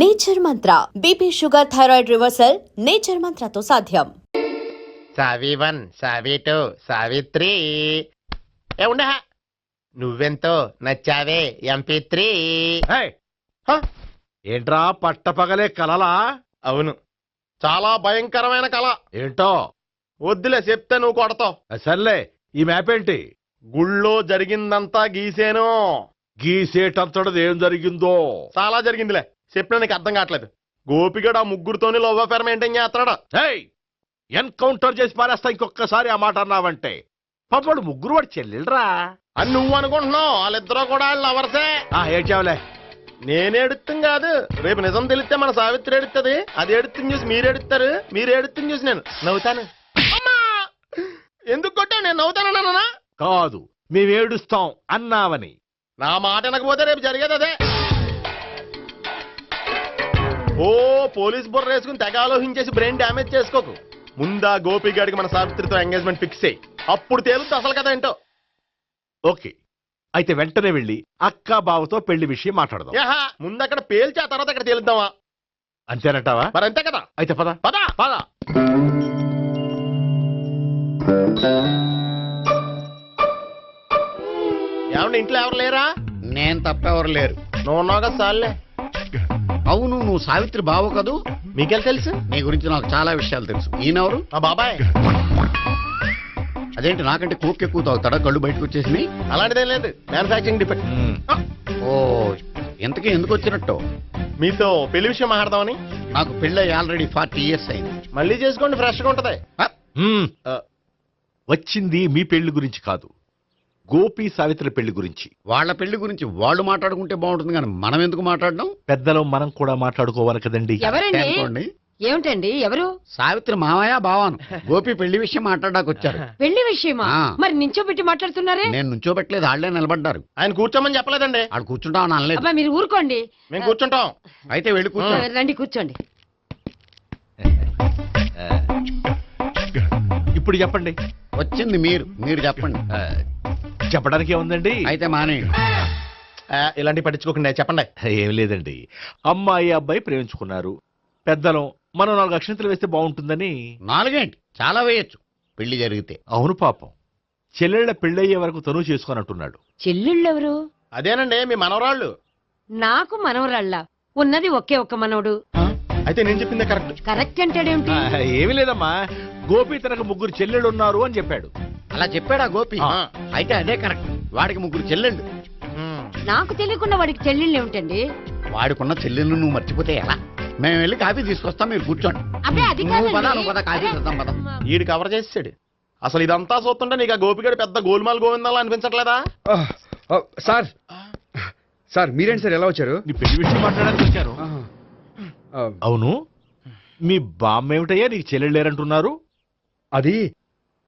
Nature mantra BP sugar thyroid reversal nature మంత్రతో సాధ్యం. సావి 1 సావి 2 సావిత్రి ఏ ఉండ నువ్వెంతో నచ్చావే MP3. ఏంట్రా పట్టపగలే కలలా? అవును, చాలా భయంకరమైన కళ. ఏంటో వద్దులే, చెప్తే నువ్వు కొడతావు. సర్లే, ఈ మ్యాప్ ఏంటి? గుళ్ళో జరిగిందంతా గీసేను. గీసేటంతటది ఏం జరిగిందో? చాలా జరిగిందిలే, చెప్పినా నీకు అర్థం కావట్లేదు. గోపిగడు ఆ ముగ్గురుతోని లవ్ అఫేర్ మెయింటైన్ చేస్తాడా. ఎన్కౌంటర్ చేసి పారేస్తా ఇంకొకసారి ఆ మాట అన్నావంటే. పాపడు ముగ్గురు వాడు చెల్లెలరా అని నువ్వు అనుకుంటున్నావు, వాళ్ళిద్దరూ కూడా వాళ్ళు లవర్సే. ఏడ్చావులే. నేనే ఎడుతుంది కాదు, రేపు నిజం తెలిస్తే మన సావిత్రి ఎడుతుంది. అది ఎడుతుంది చూసి మీరు ఎడుతారు, మీరు ఎడుతుంది చూసి నేను నవ్వుతాను. ఎందుకు కొట్టా? నేను నవ్వుతానన్నా కాదు, మేమేడుస్తాం అన్నావని. నా మాట వినకపోతే రేపు జరిగేది అదే. ఓ పోలీస్ బుర్ర వేసుకుని తెగ ఆలోచించేసి బ్రెయిన్ డ్యామేజ్ చేసుకోకు. ముందా గోపిగాడికి మన సావిత్రితో ఎంగేజ్మెంట్ ఫిక్స్ అయ్యి అప్పుడు తేలుతుంది అసలు కదా ఏంటో. ఓకే, అయితే వెంటనే వెళ్ళి అక్క బావతో పెళ్లి విషయం మాట్లాడదాం. ముందు అక్కడ పేల్చి ఆ తర్వాత అక్కడ తేలుద్దామా? అంతేనంటావా? మరి అంతే కదా. అయితే పద పద పద. ఏమన్నా ఇంట్లో ఎవరు లేరా? నేను తప్పెవరు లేరు. నువ్వు ఉన్నావు కదా సార్లే. అవును, నువ్వు సావిత్రి బావు కదూ? మీకెళ్ళి తెలుసు? నీ గురించి నాకు చాలా విషయాలు తెలుసు. ఈయనెవరు? మా బాబాయ్. అదేంటి నాకంటే కోక్ ఎక్కువ తాగుతాడా? కళ్ళు బయటకు వచ్చేసినాయి. అలాంటిదేం లేదు, మ్యానుఫాక్చరింగ్ డిపెండ్. ఓ, ఎంతకీ ఎందుకు వచ్చినట్టు? మీతో పెళ్లి విషయం మాట్లాడదామని. నాకు పెళ్ళి ఆల్రెడీ 40 years అయింది. మళ్ళీ చేసుకోండి, ఫ్రెష్ గా ఉంటది. వచ్చింది మీ పెళ్లి గురించి కాదు, గోపి సావిత్రి పెళ్లి గురించి. వాళ్ళ పెళ్లి గురించి వాళ్ళు మాట్లాడుకుంటే బాగుంటుంది, కానీ మనం ఎందుకు మాట్లాడడం? పెద్దలు మనం కూడా మాట్లాడుకోవాలి కదండి. అనుకోండి. ఏమిటండి? ఎవరు? సావిత్రి మామయ్య బావాను. గోపి పెళ్లి విషయం మాట్లాడడానికి వచ్చారు. పెళ్లి విషయమా? ఆ. మరి నించోబెట్టి మాట్లాడుతున్నారే? నేను నుంచోబెట్టలేదు, వాళ్ళే నిలబడ్డారు. ఆయన కూర్చోమని చెప్పలేదండి. వాళ్ళు కూర్చుంటామని అనలేదు. అబ్బా, మీరు ఊరుకోండి. మేము కూర్చుంటాం. అయితే వెళ్ళి కూర్చో. రండి కూర్చోండి. ఇప్పుడు చెప్పండి. వచ్చింది మీరు చెప్పండి. చెప్పడానికి ఏముందండి? అయితే మానేయండి. ఇలాంటివి పట్టించుకోకుండా చెప్పండి. ఏం లేదండి, అమ్మాయి అబ్బాయి ప్రేమించుకున్నారు. పెద్దలం మనం 4 అక్షంతలు వేస్తే బాగుంటుందని. 4 ఏంటి, చాలా వేయచ్చు పెళ్లి జరిగితే. అవును, పాపం చెల్లెళ్ళ పెళ్ళయ్యే వరకు తను చేసుకున్నట్టున్నాడు. చెల్లెళ్ళెవరు? అదేనండి మీ మనవరాళ్ళు. నాకు మనవరాళ్ళ ఉన్నది ఒకే ఒక్క మనవడు. అయితే నేను చెప్పిందే కరెక్ట్. కరెక్ట్ అంటాడేమిటి? ఏమీ లేదమ్మా, గోపి తనకు 3 చెల్లెళ్ళు ఉన్నారు అని చెప్పాడు. అలా చెప్పాడా గోపి? అయితే అదే కరెక్ట్. వాడికి 3 చెల్లెళ్ళు. నాకు తెలియకుండా వాడికి చెల్లెళ్ళు ఏమిటండి? వాడికున్న చెల్లెళ్ళు నువ్వు మర్చిపోతే ఎలా? మేము వెళ్ళి కాఫీ తీసుకొస్తాం, మీరు కూర్చోండి. అబ్బే, అది నువ్వు పద, కాదండి. నువ్వు పద, కాఫీ చేద్దాం పద. ఈడు కవర్ చేసాడు. అసలు ఇదంతా చూస్తుంటే నీకు ఆ గోపిగడు పెద్ద గోల్మాల్ గోవిందాలు అనిపించట్లేదా? సార్ సార్ మీరేంటి సార్ ఎలా వచ్చారు? నీ పెళ్లి విషయం మాట్లాడడానికి వచ్చాను. అవును, మీ బామ్మ ఏమిటయ్యా నీకు చెల్లెళ్ళు లేరంటున్నారు? అది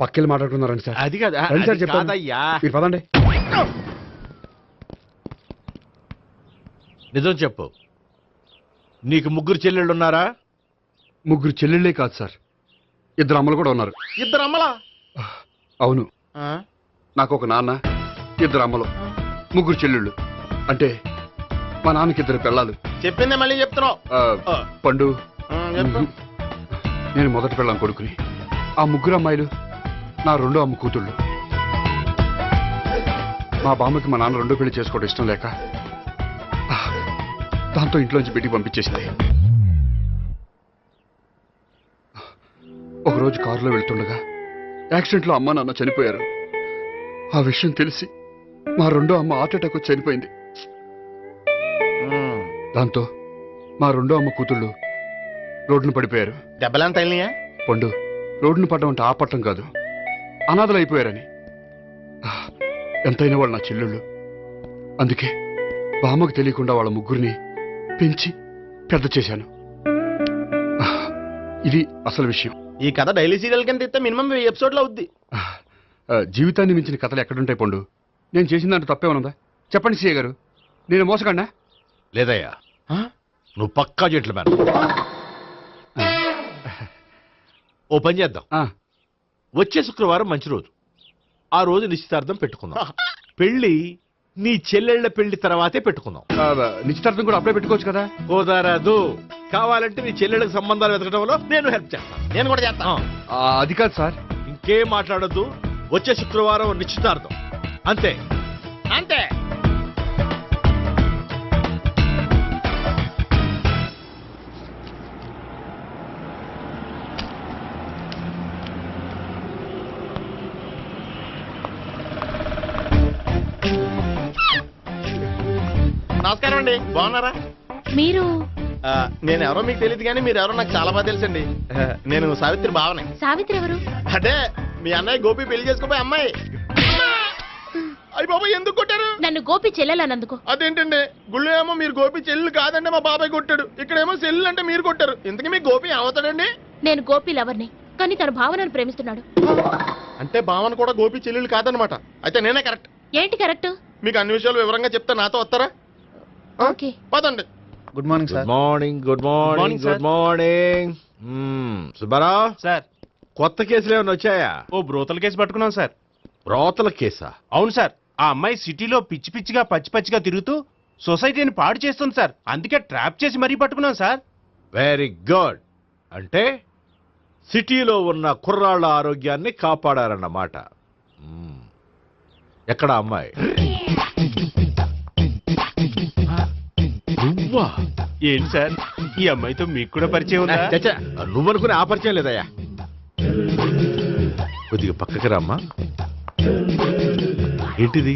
పక్కెళ్ళి మాట్లాడుకున్నారండి సార్. అది కాదు, రండి సార్, అది చెప్తాను. కాదయ్యా. మీరు పదండి. నిజం చెప్పు, నీకు 3 చెల్లెళ్ళు ఉన్నారా? 3 చెల్లెళ్ళే కాదు సార్, 2 అమ్మలు కూడా ఉన్నారు. 2 అమ్మలా? అవును, నాకు ఒక నాన్న, 2 అమ్మలు, 3 చెల్లెళ్ళు. అంటే మా నాన్నకి 2 పిల్లలు. చెప్పిందే మళ్ళీ చెప్తున్నావు. పండు, చెప్పు. నేను మొదటి పిల్లం కొడుకుని. ఆ 3 అమ్మాయిలు నా 2వ అమ్మ కూతుళ్ళు. మా బామ్మకి మా నాన్న 2 పెళ్లి చేసుకోవడం ఇష్టం లేక దాంతో ఇంట్లోంచి బయటికి పంపించేసింది. ఒకరోజు కారులో వెళ్తుండగా యాక్సిడెంట్లో అమ్మ నాన్న చనిపోయారు. ఆ విషయం తెలిసి మా 2వ అమ్మ హార్ట్ అటాక్ వచ్చి చనిపోయింది. దాంతో మా 2వ అమ్మ కూతుళ్ళు రోడ్డును పడిపోయారు. దెబ్బలంతా వెళ్ళినాయా? పండు, రోడ్డును పడ్డం అంటే ఆపట్టం కాదు, అనాథలు అయిపోయారని. ఎంతైనా వాళ్ళు నా చెల్లెళ్ళు. అందుకే బామ్మకు తెలియకుండా వాళ్ళ 3 పెంచి పెద్ద చేశాను. ఇది అసలు విషయం. ఈ కథ డైలీ సీరియల్ కింద ఇస్తే మినిమం 1000 ఎపిసోడ్లు అవుద్ది. జీవితాన్ని మించిన కథలు ఎక్కడుంటాయి పండు? నేను చేసిన దాంట్లో తప్పేమనుందా? చెప్పండి సీఏ గారు, నేను మోసగండా? లేదయ్యా, నువ్వు పక్కా జెంట్లమన్. ఓ పని చేద్దాం, వచ్చే శుక్రవారం మంచి రోజు, ఆ రోజు నిశ్చితార్థం పెట్టుకుందాం. పెళ్లి నీ చెల్లెళ్ళ పెళ్లి తర్వాతే పెట్టుకుందాం. నిశ్చితార్థం కూడా అప్పుడే పెట్టుకోవచ్చు కదా. కుదరదు. కావాలంటే నీ చెల్లెళ్ళకి సంబంధాలు వెతకడంలో నేను హెల్ప్ చేస్తాను. నేను కూడా చేస్తాను. అది కాదు సార్. ఇంకేం మాట్లాడొద్దు. వచ్చే శుక్రవారం నిశ్చితార్థం. అంతే. అంతే. నమస్కారం అండి, బాగున్నారా? మీరు నేను ఎవరో మీకు తెలియదు కానీ మీరు ఎవరో నాకు చాలా బాగా తెలుసండి. నేను సావిత్రి బావనే. సావిత్రి ఎవరు? అంటే మీ అన్నయ్య గోపి పెళ్లి చేసుకోపోయి అమ్మాయి. అయ్యి బాబాయ్, ఎందుకు కొట్టారు? నన్ను గోపి చెల్లెలన్నందుకు. అదేంటండి, గుళ్ళు ఏమో మీరు గోపి చెల్లు కాదండి మా బాబాయ్ కొట్టాడు, ఇక్కడేమో చెల్లు అంటే మీరు కొట్టారు. ఇంతకీ మీ గోపి ఏమవుతాడండి? నేను గోపి లవర్ని, కానీ తన భావనను ప్రేమిస్తున్నాడు. అంటే భావన కూడా గోపి చెల్లెలు కాదనమాట. అయితే నేనే కరెక్ట్. ఏంటి కరెక్ట్? మీకు అన్ని విషయాలు వివరంగా చెప్తే నాతో వస్తారా? ఓకే. పదండి. Good morning good sir. Morning. Good morning. Morning, sir. Good morning. Subbarao, sir, కొత్త కేసులు ఏమైనా వచ్చాయా? ఓ బ్రోతల కేసు పట్టుకున్నాం సార్. రోతల కేసా? అవును సార్, ఆ అమ్మాయి సిటీలో పిచ్చి పిచ్చిగా పచ్చి పచ్చిగా తిరుగుతూ సొసైటీని పాడు చేస్తుంది సార్. అందుకే ట్రాప్ చేసి మరీ పట్టుకున్నాం సార్. Very good. అంటే సిటీలో ఉన్న కుర్రాళ్ళ ఆరోగ్యాన్ని కాపాడారన్నమాట. ఎక్కడ అమ్మాయి? నువ్వా? ఏంటి సార్, ఈ అమ్మాయితో మీకు కూడా పరిచయం ఉందా? చచ్చా, నువ్వనుకునే ఆ పరిచయం లేదయ్యా. కొద్దిగా పక్కకి రామ్మా. ఏంటిది?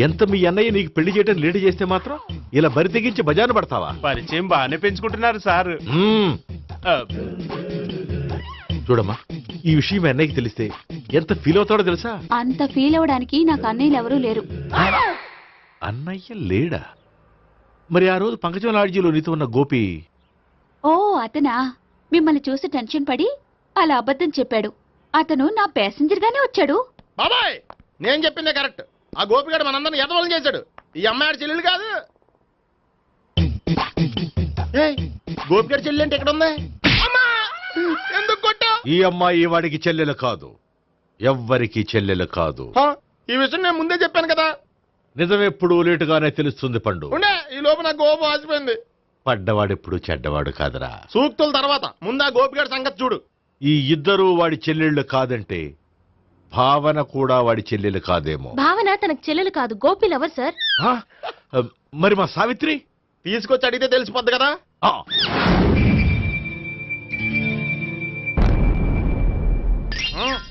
ఎంత మీ అన్నయ్య నీకు పెళ్లి చేయడం లేట్ చేస్తే మాత్రం ఇలా బరి తెగించి బజారు పడతావా? పరిచయం బాగానే పెంచుకుంటున్నారు సార్. ఆ, చూడమ్మా, ఈ విషయం మీ అన్నయ్యకి తెలిస్తే ఎంత ఫీల్ అవుతాడో తెలుసా? అంత ఫీల్ అవడానికి నాకు అన్నయ్యలు ఎవరూ లేరు. అన్నయ్య లేడా? మరి ఆ రోజు పంకజం లాడ్జీలో నీతో ఉన్న గోపి? ఓ అతనా? మిమ్మల్ని చూసి టెన్షన్ పడి అలా అబద్ధం చెప్పాడు. అతను నా ప్యాసింజర్ గానే వచ్చాడు. బాబాయ్, నేను చెప్పిందే కరెక్ట్. ఆ గోపిగాడు మనందరిని ఎదవలం చేశాడు. ఈ అమ్మాయి చెల్లెలు కాదు. గోపిగాడి చెల్లి అంటే ఎక్కడ ఉంది? అమ్మా! ఎందుకు కొట్టావ్? ఈ అమ్మాయి వాడికి చెల్లెలు కాదు. ఎవ్వరికి చెల్లెలు కాదు. ఈ విషయం నేను ముందే చెప్పాను కదా. నిజమెప్పుడు లేటుగానే తెలుస్తుంది పండు. ఉండే, ఈ లోపు నాకు గోపం ఆసిపోయింది. పడ్డవాడెప్పుడు చెడ్డవాడు కాదురా. సూక్తుల తర్వాత ముందు ఆ గోపిగాడి సంగతి చూడు. ఈ ఇద్దరూ వాడి చెల్లెళ్ళు కాదంటే భావన కూడా వాడి చెల్లెలు కాదేమో. భావన తనకు చెల్లెలు కాదు, గోపి లవర్ సార్. ఆ? మరి మా సావిత్రి? తీసుకొచ్చి అడిగితే తెలిసిపోద్ది కదా. ఆ.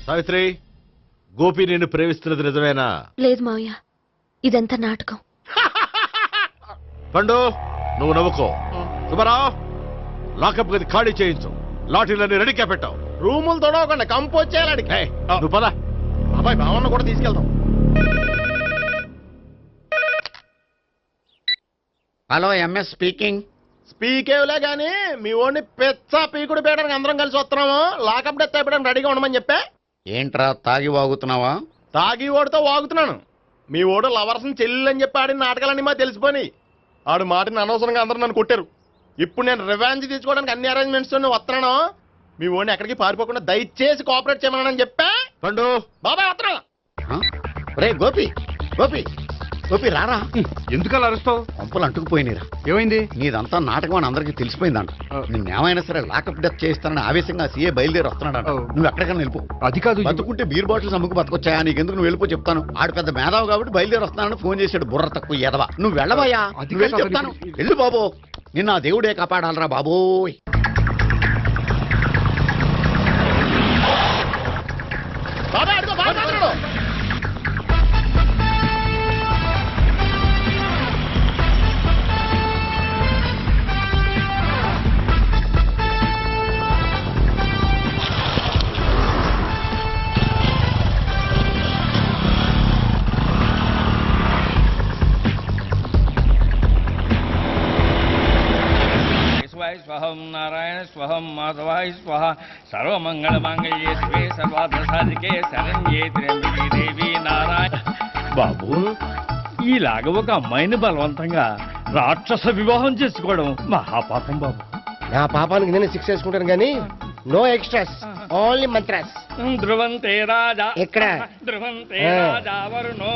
సావిత్రి, గోపి నిన్ను ప్రేమిస్తున్నది నిజమేనా? లేదు మావయ్య, ఇదంతా నాటకం. పండు, నువ్వు నవ్వుకో. సుబ్బారావు, లాకప్ గది ఖాళీ చేయించు. లాఠీలన్నీ రెడీగా పెట్టావు. రూములు తొడవకుండా కంపోజ్ చేయాలి. ఏయ్, నువ్వు పద. అబ్బాయి భావన కూడా తీసుకెళ్తాం. Hello, MS speaking. స్పీకేవ్లే గానీ మీ ఓడిని పెచ్చ పీకుడు పేయడానికి అందరం కలిసి వస్తున్నాము. లాకప్ డెత్ అయిపోయడానికి రెడీగా ఉండమని చెప్పా. ఏంట్రా తాగి వాగుతున్నావా? తాగి ఓడితో వాగుతున్నాను. మీ ఓడు లవర్స్ ని చెల్లెలు అని చెప్పి ఆడిన నాటకాలన్నీ మా తెలిసిపోయి ఆడు మాటని అనవసరంగా అందరూ నన్ను కొట్టారు. ఇప్పుడు నేను రివెంజ్ తీసుకోవడానికి అన్ని అరేంజ్మెంట్స్ వస్తున్నాను. మీ ఓడిని ఎక్కడికి పారిపోకుండా దయచేసి కోఆపరేట్ చేయమని చెప్పా. పండు, బాబాయ్ వస్తున్నా. రే గోపి, గోపి, గోపి రారా. ఎందుకు అలా అరుస్తావు? పంపులు అంటుకుపోయినరా. ఏమైంది? నీదంతా నాటకం అని అందరికీ తెలిసిపోయిందంట. నిన్నేమైనా సరే లాకప్ డెత్ చేస్తానని ఆవేశంగా సీఏ బయలుదేరి వస్తున్నాడు. నువ్వు ఎక్కడికైనా వెళ్ళిపో. అది కాదు. బతుకుంటే బీర్ బాటిల్స్ అమ్ముకు బతకొచ్చాయా? నీకెందుకు? నువ్వు వెళ్ళిపో చెప్తాను. ఆడు పెద్ద మేధావు కాబట్టి బయలుదేరి వస్తున్నానని ఫోన్ చేశాడు. బుర్ర తక్కువ ఎదవా. నువ్వు వెళ్ళవయ్యా. అది నువ్వు వెళ్ళి కాదు, చెప్తాను. వెళ్ళు బాబో. నిన్న ఆ దేవుడే కాపాడాలరా బాబోయ్. బాబాయ్ అడుగు, బాబాయ్ మాట్లాడు. స్వహం నారాయణ స్వహం మాధవాయ స్వహ సర్వమంగళ మాంగళ్యే శివే సర్వార్థ సాధికే శరణ్యే త్ర్యంబకే దేవి నారాయణ. బాబు, ఈలాగ ఒక అమ్మాయిని బలవంతంగా రాక్షస వివాహం చేసుకోవడం మహాపాపం బాబు. నా పాపానికి నేను శిక్ష చేసుకుంటాను కానీ నో ఎక్స్ట్రాస్, ఓన్లీ మంత్రాస్. ధ్రువంతే రాజా ఎక్కడ? ధ్రువంతే రాజా వరుణో.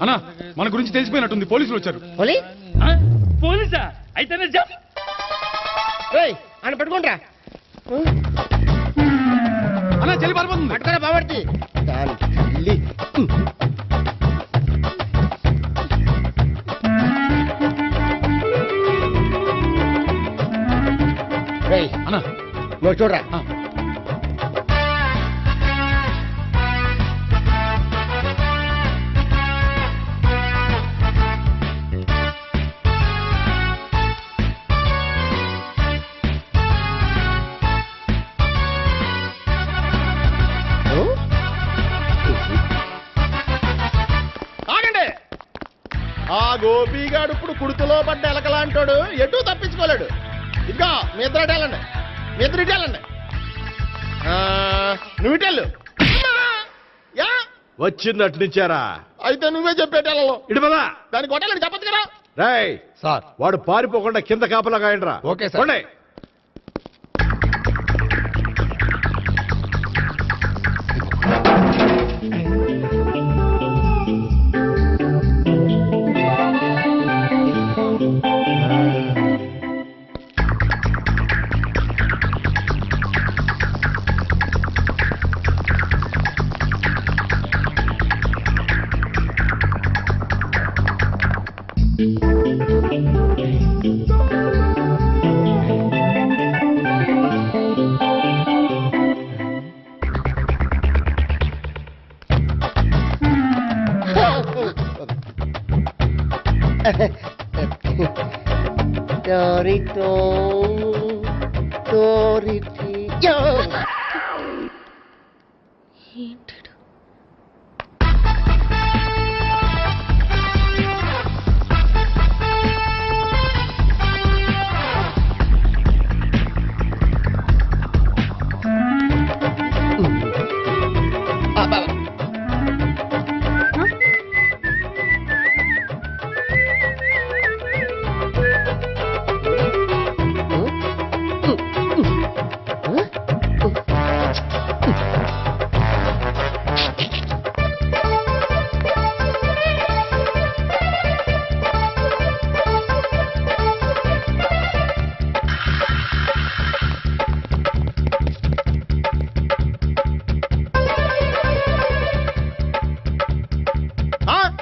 అన్నా మన గురించి తెలిసిపోయినట్టుంది పోలీసులు వచ్చారు పోలీసా అయితేనే జప్ అని పెట్టుకుంటా అన్నా చెల్లి పారిపోతుంది పట్టుకోరా బాబర్తి దాని తల్లి. రేయ్, అన్నా నువ్వు చూడరా. ఆగండి. ఆ గోపిగాడు ఇప్పుడు కుడుతులో పడ్డ ఎలకలాంటాడు, ఎటు తప్పించుకోలేడు. ఇంకా మీ ఇద్దరు ఇటేళ్ళండి, మీ ఇద్దరు ఇటేళ్ళండి. నువ్వు ఇటెళ్ళు. యా వచ్చిందటు నుంచారా? అయితే నువ్వే చెప్పేటెళ్ళలో ఇటు పదా. దానికి కొట్టాలని చెప్పచ్చు కదా. రేయ్ సార్ వాడు పారిపోకుండా కింద కాపలా కాయండిరా. Okay sir. పోండి.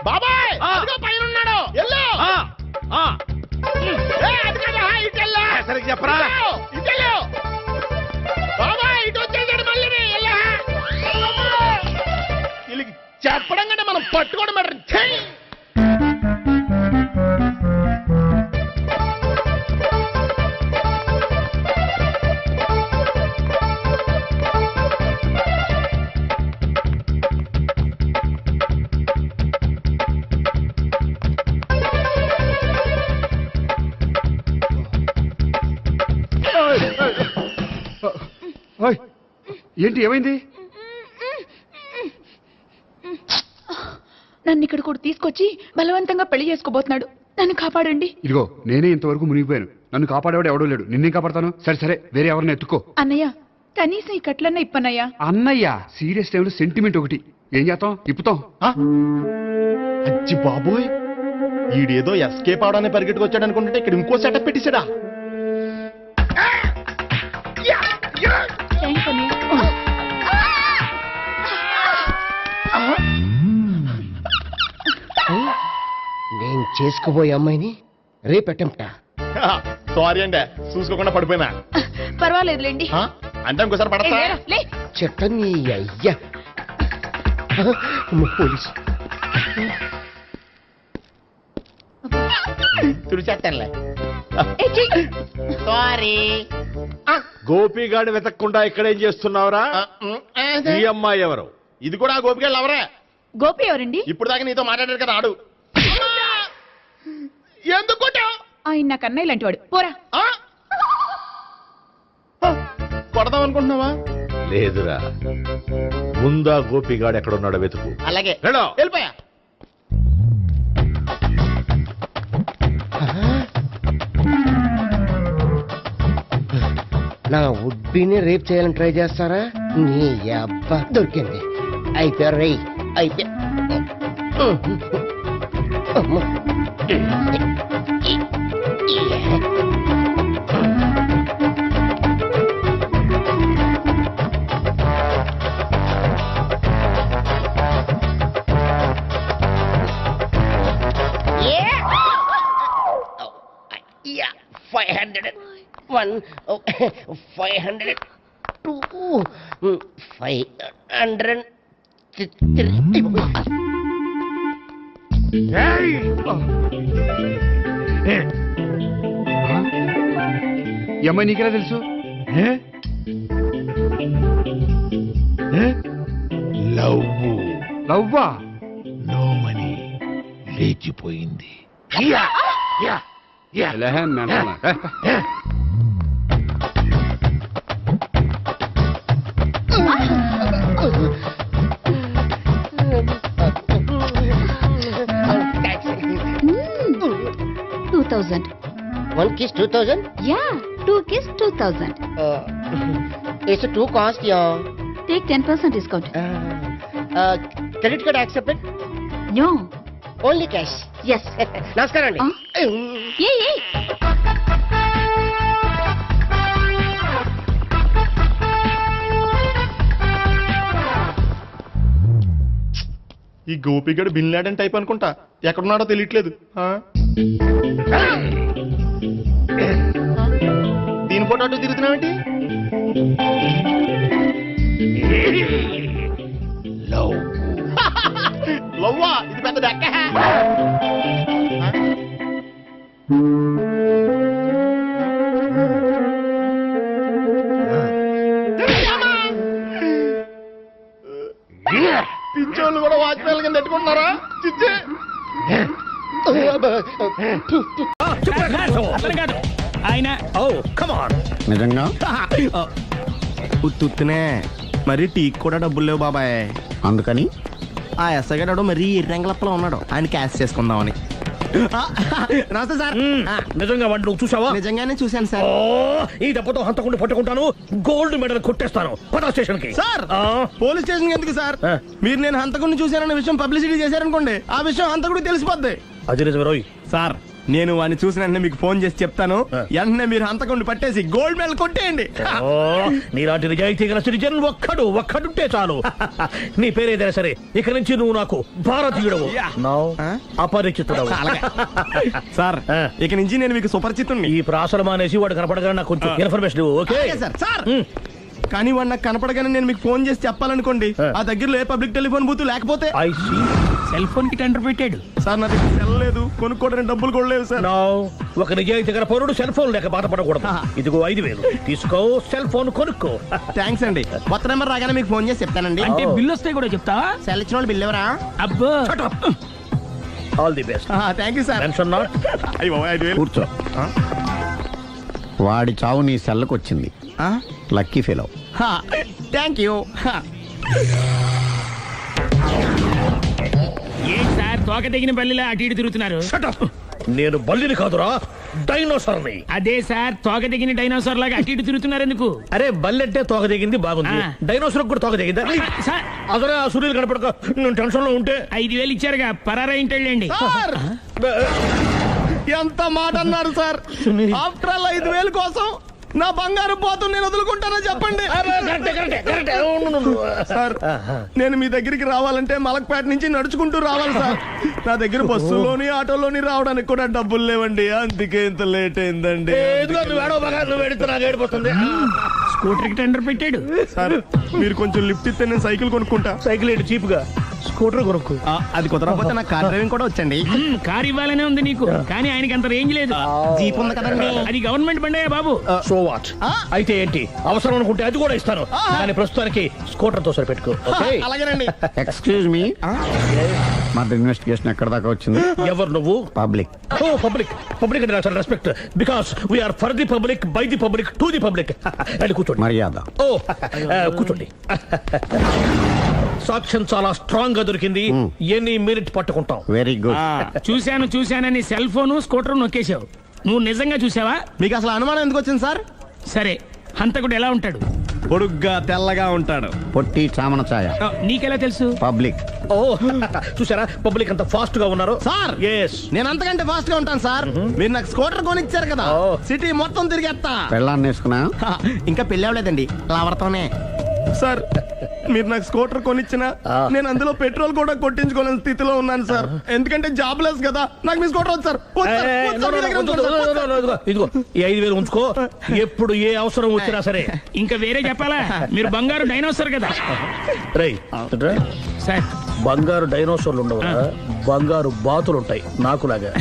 బాబాయ్ అదిగో పైన ఉన్నాడు. ఎల్లు. అది కదా, ఇటెళ్ళు. సరిగ్గా చెప్పరా? ఇటెళ్ళు. బాబాయ్ ఇటు వచ్చేసాడు మళ్ళీ. వీళ్ళకి చెప్పడం కంటే మనం పట్టుకోవడం బెటర్. ఛీ! ఓయ్, ఏంటి ఏమైంది? నన్ను ఇక్కడ కూడా తీసుకొచ్చి బలవంతంగా పెళ్లి చేసుకోబోతున్నాడు. నన్ను కాపాడండి. ఇదిగో నేనే ఇంతవరకు మునిగిపోయాను. నన్ను కాపాడేవాడు ఎవడో లేడు. నిన్నే కాపాడతాను. సరే సరే వేరే ఎవరిని ఎత్తుకో. అన్నయ్య కనీసం ఈ కట్లన్నా ఇప్పన్నయ్యా. అన్నయ్య సీరియస్ టైంలో సెంటిమెంట్ ఒకటి. ఏం చేస్తాం? ఇప్పుతాం. అచ్చి బాబోయ్, ఈడేదో ఎస్కేప్ అవడానికి పరిగెట్టుకొచ్చాడు అనుకుంటే ఇక్కడ ఇంకో సెటప్ పెట్టేశాడా? థ్యాంక్స్ అన్నయ్య. నేను చేసుకోబోయే అమ్మాయిని రేపెట్టంట. సారీ అండి, చూసుకోకుండా పడిపోయినా. పర్వాలేదులేండి. అంటే ఇంకోసారి పడతా. చెట్ట నీ అయ్యా పోలీసు తుడిచేస్తానులే. సారీ. గోపిగాడి వెతకకుండా ఇక్కడేం చేస్తున్నావురా? ఈ అమ్మాయి ఎవరు? ఇది కూడా ఆ గోపికలు ఎవరే? గోపి ఎవరండి? ఇప్పుడు దాకా నీతో మాట్లాడాడు కదా ఆడు. ఎందుకు కొట్టావ్? ఆయన నాకు అన్నయ్య లాంటి వాడు. పోరా. కొడదాం అనుకుంటున్నావా? లేదురా, ముందా గోపిగాడు ఎక్కడున్నాడో వెతుకు. అలాగే వెళ్ళో. వెళ్ళిపోయా. నా ఉడ్బీని రేప్ చేయాలని ట్రై చేస్తారా? నీ అబ్బా దొరికింది. అయిపోయారు రై. అయిపోయా. అమ్మో. Yeah, 501, 502, 503. ఈ అమ్మాయి నీకెలా తెలుసు? లవ్వా? నో మనీ లేచిపోయింది. ఎలాహే మెంటనా? $2,000. 1 kiss 2,000? Yeah, 2 kiss 2,000. It's a 2 cost, yeah. Take 10% discount. Credit card accepted? No. Only cash. Yes. నమస్కారం అండి. Hey. ఈ గోపిగడు బిన్ లాడెన్ టైప్ అనుకుంటా, ఎక్కడున్నాడో తెలియట్లేదు. దీని ఫోటో అటు తిరుగుతున్నావేంటి? లవ్వా? ఇది పెద్ద దక్క. పిచ్చోళ్ళు కూడా వాచ్మెన్ కింద పెట్టుకుంటున్నారా? చిచ్చే ఆయన నిజంగా ఉత్తునే మరి టీకి కూడా డబ్బులు లేవు బాబాయ్. అందుకని ఆ ఎస్ఐ గారు మరీ ఎర్రంగలప్పలో ఉన్నాడు, ఆయన క్యాష్ చేసుకుందామని. నమస్తే సార్. నిజంగా వాడు నువ్వు చూసావా? నిజంగానే చూశాను సార్. ఈ దెబ్బతో హంతకుండా పట్టుకుంటాను, గోల్డ్ మెడల్ కొట్టేస్తాను. పద స్టేషన్ కి. సార్ పోలీస్ స్టేషన్ ఎందుకు సార్? మీరు నేను హంతకుడిని చూశానన్న విషయం పబ్లిసిటీ చేశారనుకోండి, ఆ విషయం హంతకుడికి తెలిసిపోద్ది. అది నిజమే రోయ్. సార్ నేను వాడిని చూసిన వెంటనే మీకు ఫోన్ చేసి చెప్తాను, వెంటనే మీరు హంతకుడిని పట్టేసి గోల్డ్ మెడల్ కొట్టేయండి. నీలాంటి నిజాయితీ గల సిటిజన్ ఒక్కడుంటే చాలు. నీ పేరేదైనా సరే, ఇక నుంచి నువ్వు నాకు భారతీయుడవు, అపరిచితుడవు. సార్ ఇక నుంచి నేను మీకు సుపరిచితుడిని. ఈ ప్రాసలు మానేసి వాడు కనపడగానే నాకు కొంచెం ఇన్ఫర్మేషన్ ఇవ్వు, ఓకే? సార్ కానీ వాడు నాకు కనపడగానే నేను మీకు ఫోన్ చేసి చెప్పాలనుకోండి, ఆ దగ్గరలో ఏ పబ్లిక్ టెలిఫోన్ బూత్ లేకపోతే. సెల్ ఫోన్ కి టెండర్ పెట్టాడు. సార్ నా దగ్గర సెల్ లేదు, కొనుక్కోవడానికి డబ్బులు కూడా లేవు సార్. ఒక నిజాయితీ గల పౌరుడు సెల్ ఫోన్ లేక బాధపడకూడదు. ఇదిగో 5,000 తీసుకో, సెల్ ఫోన్ కొనుక్కో. థ్యాంక్స్ అండి. కొత్త నెంబర్ రాగానే మీకు ఫోన్ చేసి చెప్తానండి. అంటే బిల్ వస్తే కూడా చెప్తావా? సెల్ ఇచ్చిన వాళ్ళు బిల్ ఎవరా? అబ్బో, all the best. Thank you sir. Mention not. కూర్చో. వాడి చావు నీ సెల్లకు వచ్చింది. Lucky fellow. Thank you. ఏం సార్ తోక తెగిన బల్లిలా అటు ఇటు తిరుగుతున్నారు? నేను బల్లిని కాదురా, డైనోసార్ని. అదే సార్, తోక తెగిన డైనోసార్ లాగా అటు ఇటు తిరుగుతున్నారు ఎందుకు? అరే బల్లెట్టే తోక దిగింది బాగుంది, డైనోసార్ కూడా తోక దిగిందా? సార్ అదరే ఆ సూర్యులు కనపడక నేను టెన్షన్ లో ఉంటే 5,000 ఇచ్చారుగా, పరారా ఇంటండి. ఎంత మాట అన్నారు సార్? ఆఫ్టర్ ఆల్ 5,000 కోసం నా బంగారు పోతు నేను వదులుకుంటానని చెప్పండి. సార్ నేను మీ దగ్గరికి రావాలంటే మలక్పేట నుంచి నడుచుకుంటూ రావాలి సార్. నా దగ్గర బస్సులోని ఆటోలోని రావడానికి కూడా డబ్బులు లేవండి, అందుకే ఇంత లేట్ అయిందండి. స్కూటర్ కి టెండర్ పెట్టాడు. సార్ మీరు కొంచెం లిఫ్ట్ ఇస్తే నేను సైకిల్ కొనుక్కుంటా. సైకిల్ ఏంటి చీప్ గా, స్కూటర్ కొనుక్కు. అది కుదరకపోతే నాకు కార్ డ్రైవింగ్ కూడా వచ్చండి. కార్ ఇవ్వాలనే ఉంది నీకు, కానీ ఆయనకి అంత రేంజ్ లేదు. జీప్ ఉంది కదండి. అది గవర్నమెంట్ బండే బాబు. So what? అయితే ఏంటి, అవసరం అనుకుంటే అది కూడా ఇస్తాను, కానీ ప్రస్తుతానికి స్కూటర్ తో సరిపెట్టుకో. అలాగేనండి. ఎక్స్క్యూజ్ మీ, మా ఇన్వెస్టిగేషన్ ఎక్కడ దాకా వచ్చింది? ఎవరు నువ్వు? పబ్లిక్. ఓ పబ్లిక్. పబ్లిక్ అంటే చాలా respect, because we are for the public, by the public, to the public. అని కూర్చోండి. మర్యాద. ఓ కూర్చోండి. సాక్ష్యం చాలా స్ట్రాంగ్ గా దొరికింది, ఎన్ని మినిట్ పట్టుకుంటాం. Very good. చూశానని సెల్ ఫోను స్కూటర్ నొక్కేశావు. నువ్వు నిజంగా చూసావా? మీకు అసలు అనుమానం ఎందుకు వచ్చింది సార్? సరే, హంతకుడు ఎలా ఉంటాడు? పొడుగ్గా తెల్లగా ఉంటాడు. పొట్టి చామన ఛాయ. నీకెలా తెలుసు? పబ్లిక్. ఓ చూసారా పబ్లిక్ అంత ఫాస్ట్ గా ఉన్నారు. సార్ ఎస్ నేను అంతకంటే ఫాస్ట్ గా ఉంటాను సార్. మీరు నాకు స్కూటర్ కొనిచ్చారు కదా, సిటీ మొత్తం తిరిగేస్తా. పెళ్ళాన్ని వేసుకున్నా? ఇంకా పెళ్ళి అవ్వలేదండి, లావర్తోనే. సార్ మీరు నాకు స్కూటర్ కొనిచ్చిన నేను అందులో పెట్రోల్ కూడా కొట్టించుకోలేని స్థితిలో ఉన్నాను సార్. ఎందుకంటే జాబ్ లెస్ కదా, నాకు మీ స్కూటర్ వద్దు సార్. ఇదిగో ఈ 5,000 ఉంచుకో, ఎప్పుడు ఏ అవసరం వచ్చినా సరే. ఇంకా వేరే చెప్పాలా? మీరు బంగారు డైనోసార్ కదా. రై సార్ బంగారు డైనోసార్లు ఉండవు, బంగారు బాతులు ఉంటాయి నాకులాగా.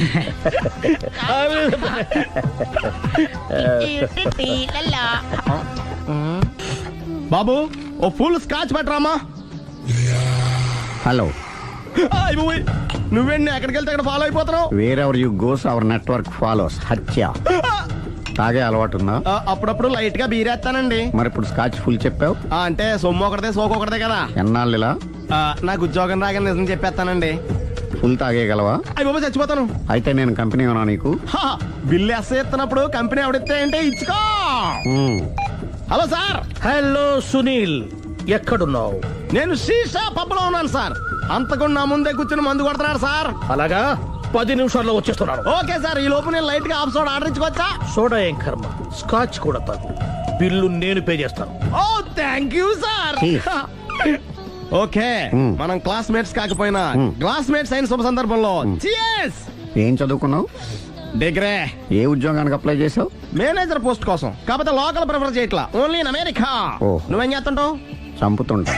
బాబు ఓ ఫుల్ స్కాచ్ పట్టరామా. హలో. నువ్వేంటి ఎక్కడికి వెళ్తే అక్కడ ఫాలో అయిపోతున్నావు? Wherever you go our network follows. హత్య. తాగే అలవాటు ఉందా? అప్పుడప్పుడు లైట్ గా బీరేస్తానండి. మరి ఇప్పుడు స్కాచ్ ఫుల్ చెప్పావు అంటే సొమ్ము ఒకటిదే సోకు ఒకటిదే కదా. ఎన్నాళ్ళు ఇలా? నాకు ఉద్యోగం రాగానే నిజం చెప్పేస్తానండి. ఫుల్ తాగేయగలవా? అయ్యి బాబు చచ్చిపోతాను. అయితే నేను కంపెనీ ఉన్నా నీకు? బిల్లు ఎస్ఐ ఇస్తున్నప్పుడు కంపెనీ ఎవడిస్తే అంటే ఇచ్చుకో. Hello sir. హలో సునీల్, ఎక్కడున్నావు? నేను శీషా పబ్లో ఉన్నాను సార్. అంతకుండా నా ముందే కూర్చుని మందు కొడుతున్నాడు సార్. అలాగా 10 నిమిషాల్లో వచ్చేస్తున్నాను. ఓకే సార్, ఈ లోపు నేను లైట్ గా హాఫ్ సోడా ఆర్డర్ ఇచ్చుకోవచ్చా? సోడా ఏం కర్మ, స్కాచ్ కూడా తాగు. బిల్లు నేను పే చేస్తాను. ఓ థ్యాంక్ యూ సార్. ఓకే మనం క్లాస్మేట్స్ కాకపోయినా క్లాస్మేట్స్ అయిన శుభ సందర్భంలో cheers. ఏం చదువుకున్నావు? డిగ్రీ. ఏ ఉద్యోగానికి అప్లై చేసావు? మేనేజర్ పోస్ట్ కోసం. కాకపోతే లోకల్ ప్రిఫర్ చేయట్లా, ఓన్లీ ఇన్ అమెరికా. ఓహ్. నువ్వేం చేస్తుంటావు? చంపుతుంటా.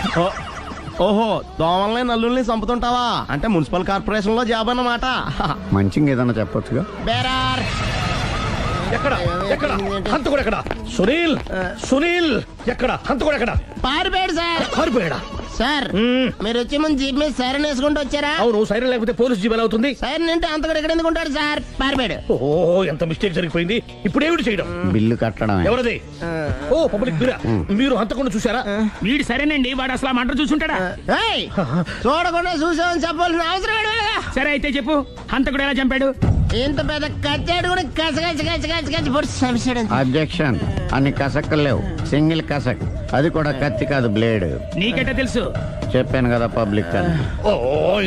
ఓహో, దోమల్ని నల్లుల్ని చంపుతుంటావా? అంటే మున్సిపల్ కార్పొరేషన్ లో జాబ్ అన్నమాట. మంచిగా ఏదన్నా చెప్పొచ్చుగా. బేరార్. ఎక్కడ ఎక్కడ హంతకుడు ఎక్కడ? సునీల్ సునీల్ ఎక్కడ హంతకుడు ఎక్కడ? పారిపోయాడు సార్. పారిపోయాడా? సార్ మీరు వచ్చే ముందు జీప్ మీద సైరన్ వేసుకుంటూ వచ్చారా? అవును, సైరన్ లేకపోతే పోలీస్ జీవన్ అవుతుంది. సైరన్ అంటే అంతకుడు ఎక్కడ ఎందుకు ఉంటాడు సార్? పారిపోయాడు. ఓ ఎంత మిస్టేక్ జరిగిపోయింది. ఇప్పుడు ఏమిటి చేయడం? బిల్లు కట్టడం. ఎవరది? ఓ పబ్లిక్ మీరా? మీరు హంతకుండా చూసారా? వీడు సరేనండి, వాడు అసలు ఆ మంట చూసుంటాడా? చూడకుండా చూసామని చెప్పాల్సిన అవసరం లేదు. సరే అయితే చెప్పు, హంతకుడు ఎలా చంపాడు? ఇంత పెద్ద కచ్చాడు కూడా కసగచ్చి పొడి సమస్యడు. అబ్జెక్షన్. అన్ని కసక్కలు లేవు, సింగిల్ కసక్. అది కూడా కత్తి కాదు, బ్లేడ్. నీకెట్టా తెలుసు? చెప్పాను కదా పబ్లిక్ అని. Oh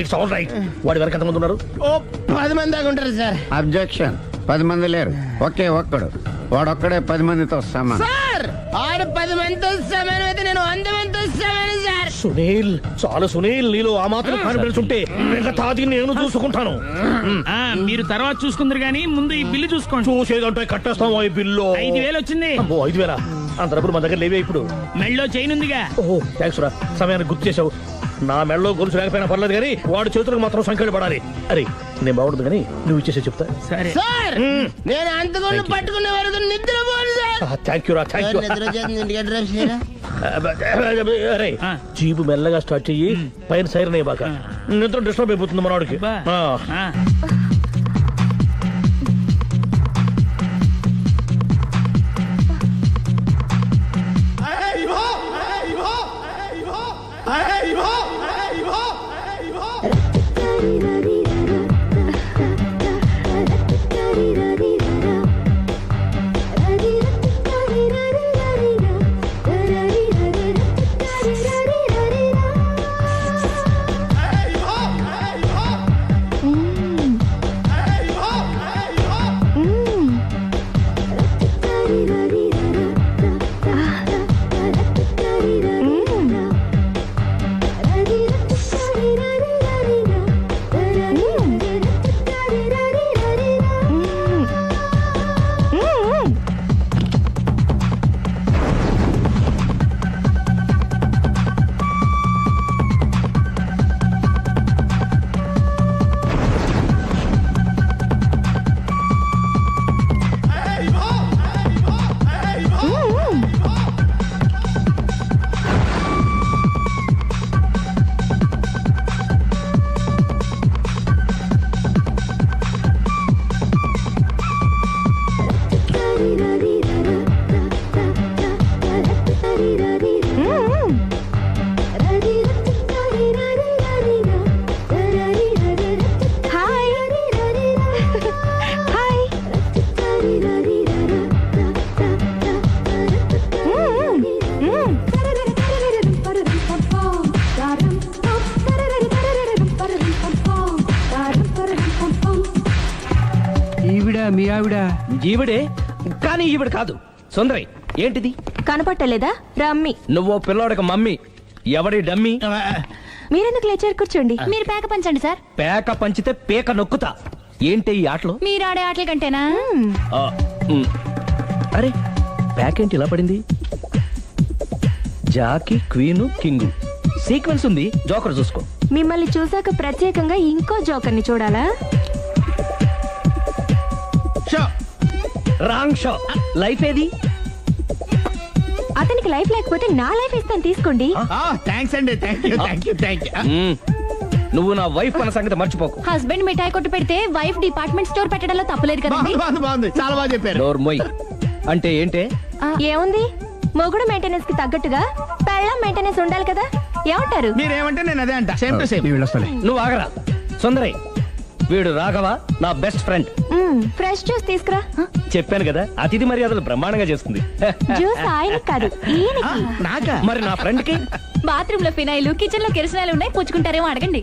it's all right. వాడి వరకు ఎంతమంది ఉన్నారు? ఓ 10 మంది దాకా ఉంటారు సార్. అబ్జెక్షన్. 10 మంది లేరు, ఒకే ఒక్కడు. వాడొక్కడే 10 మందితో సమానం. సార్ ఆడు 10 మందితో సమానం అయితే నేను 100 మందితో సమానం సార్. సునీల్ చాలు సునీల్, నీలో ఆ మాత్రం కాన్ఫిడెన్స్ ఉంటే మిగతాది నేను చూసుకుంటాను. మీరు తర్వాత చూసుకుందరు గానీ ముందు ఈ బిల్లు చూసుకోండి. చూసేదంటే కట్టేస్తాం. ఈ బిల్లు 5,000 వచ్చింది. 5,000 అంత డబ్బులు మన దగ్గర లేవే ఇప్పుడు. మెళ్ళో చైన్ ఉందిగా. ఓహో థ్యాంక్స్ రా, సమయానికి గుర్తు చేసావు. నా మెడలో గొలుసు లేకపోయినా పర్లేదు కానీ వాడి చేతులకు మాత్రం సంఖ్యలు పడాలి. అరే నేను బాగుంటుంది కానీ నువ్వు ఇచ్చేసే చెప్తా. సరే సార్ నేను అంతకుండా పట్టుకునే వరకు నిద్రపోను సార్. థ్యాంక్ యూ రా, థ్యాంక్ యూ. అరే జీపు మెల్లగా స్టార్ట్ చెయ్యి, పైన సైరన్ అయ్యి బాగా నిద్ర డిస్టర్బ్ అయిపోతుంది మనవాడికి. ఆవిడ ఈవిడే కానీ ఈవిడ కాదు సుందరి. ఏంటిది కనపట్టలేదా? రమ్మి. నువ్వు పిల్లోడికి మమ్మీ, ఎవడి డమ్మీ? మీరెందుకు లేచారు? కూర్చోండి. మీరు పేక పంచండి సార్. పేక పంచితే పేక నొక్కుతా. ఏంటి ఈ ఆటలు? మీరు ఆడే ఆటల కంటేనా? అరే ప్యాకేంటి ఇలా పడింది? జాకీ, క్వీను, కింగు సీక్వెన్స్ ఉంది. జోకర్ చూసుకో. మిమ్మల్ని చూసాక ప్రత్యేకంగా ఇంకో జోకర్ని చూడాలా? Wrong show. లైఫ్ ఏది? అతనికి లైఫ్ లేకపోతే నా లైఫ్ ఇస్తాను, తీసుకోండి. థ్యాంక్స్ అండి. Thank you. నువ్వు నా వైఫ్ అన్న సంగతి మర్చిపోకు. హస్బెండ్ మిఠాయి కొట్టు పెడితే వైఫ్ డిపార్ట్మెంట్ స్టోర్ పెట్టడంలో తప్పులేదు కదండి. బాగుంది, చాలా బాగా చెప్పారు. డోర్ మొయ్. అంటే ఏంటే? ఏముంది, మొగుడు మెయింటెనెన్స్ కి తగ్గట్టుగా పెళ్ళం మెయింటెనెన్స్ ఉండాలి కదా. ఏమంటారు? మీరేమంటే నేను అదే అంట. Same to same. నువ్వు ఆగరా సుందరి. వీడు రాఘవ, నా బెస్ట్ ఫ్రెండ్. ఫ్రెష్ జ్యూస్ తీసుకురా. చెప్పాను కదా, అతిథి మర్యాదలు బ్రహ్మాండంగా చేస్తుంది. జ్యూస్ ఆయనకి కాదు, ఈయనకి. నాకా? మరి నా ఫ్రెండ్ కి? బాత్రూమ్ లో ఫినాయిల్, కిచెన్ లో కిరసనాయిలు ఉన్నాయి, పుచ్చుకుంటారేమో అడగండి.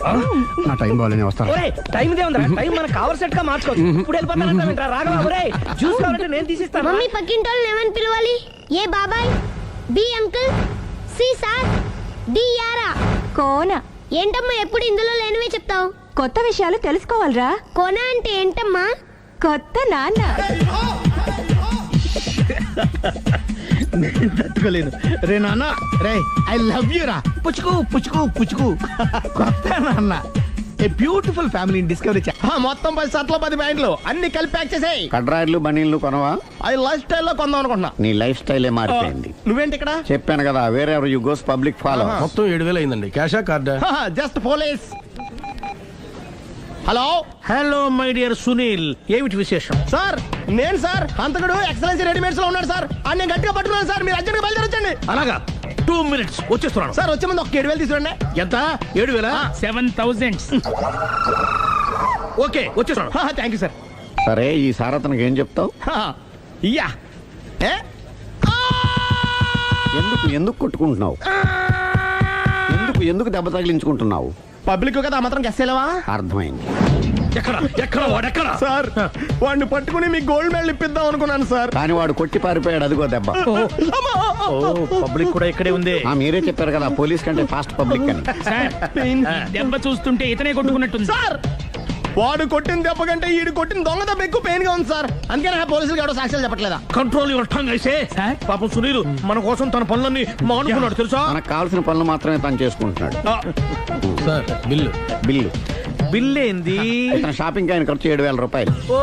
నా టైం బాగాలేని వస్తాను. ఒరే టైం ఇదే ఉందిరా. టైం మనకు కావలసినట్టు గా మార్చుకోవచ్చు. ఇప్పుడు వెళ్ళిపోతానంటా రాఘవ. ఒరే జ్యూస్ కావాలంటే నేను తీసిస్తాను. మమ్మీ పక్కింటోళ్ళని ఏమని పిలవాలి? ఏ బాబాయ్, B uncle, C sir, D యారా. కోన. ఏంటమ్మా ఎప్పుడు ఇందులో లేనివే చెప్తావు? కొత్త విషయాలు తెలుసుకోవాలిరా. కోన అంటే ఏంటమ్మా? కొత్త నాన్న. నేను తట్టుకోలేను. రే నాన్న, రే ఐ లవ్ యూ రా. పుచ్చుకు పుచ్చుకు పుచ్చుకు. కొత్త నాన్న. A beautiful family discovery. మొత్తం 10 షర్ట్లు 10 ప్యాంట్లు అన్ని కలిపి ప్యాక్ చేసేయ్. కడ్రాయిలు బనీళ్లు కొనవా? అది లైఫ్ స్టైల్లో కొందాం అనుకుంటున్నా. నీ లైఫ్ స్టైలే మారిపోయింది. నువ్వేంటి ఇక్కడ? చెప్పాను కదా, వేరే ఎవరు యు గోస్ పబ్లిక్ ఫాలో. మొత్తం 7,000 అయిందండి. క్యాషా కార్డా? Just police. Hello hello my dear Sunil, ఏమిటి విశేషం? సార్, నేను సార్ హంతకుడు ఎక్సలెన్సీ రెడీమేడ్స్ లో ఉన్నాడు సార్. అని నేను గట్టిగా పట్టుకున్నాను సార్. మీరు అర్జెంట్గా బయలుదేరొచ్చండి. అలాగా, 2 minutes వచ్చేస్తున్నాను. సార్ వచ్చే ముందు ఒక 7,000 తీసుకురండి. ఎంత? 7,000? 7,000. ఓకే వచ్చేస్తున్నాను. Thank you sir. సరే, ఈ సార్ అతనికి ఏం చెప్తావు? యా. ఎందుకు ఎందుకు కొట్టుకుంటున్నావు? ఎందుకు దెబ్బ తగిలించుకుంటున్నావు? పబ్లిక్ కదా మాత్రం గెస్సేలేవా? అర్థమైంది. ఎక్కడ వాడెక్కడ? సార్, వాడిని పట్టుకుని మీ గోల్డ్ మెడల్ ఇప్పిద్దాం అనుకున్నాను సార్. కానీ వాడు కొట్టి పారిపోయాడు. అదిగో దెబ్బ. పబ్లిక్ కూడా ఇక్కడే ఉంది. మీరే చెప్పారు కదా, పోలీస్ కంటే ఫాస్ట్ పబ్లిక్ అని. సార్, దెబ్బ చూస్తుంటే ఇతనే కొట్టుకున్నట్టుంది. సార్, వాడు కొట్టిన దెబ్బ కంటే ఈడు కొట్టిన దొంగ దెబ్బ ఎక్కువ పెయిన్ గా ఉంది సార్. అందుకే నా పోలీసులు ఎవడో సాక్ష్యాలు చెప్పట్లేదా? కంట్రోల్ యువర్ టంగ్ అయితే. పాపం సునీల్ మన కోసం తన పనులన్నీ మానుకున్నాడు తెలుసా? మనకు కావాల్సిన పనులు మాత్రమే తను చేసుకుంటున్నాడు. సార్, బిల్లు బిల్ ఏంది? ఇతను షాపింగ్ ఆయన ఖర్చు 7,000 రూపాయలు. ఓ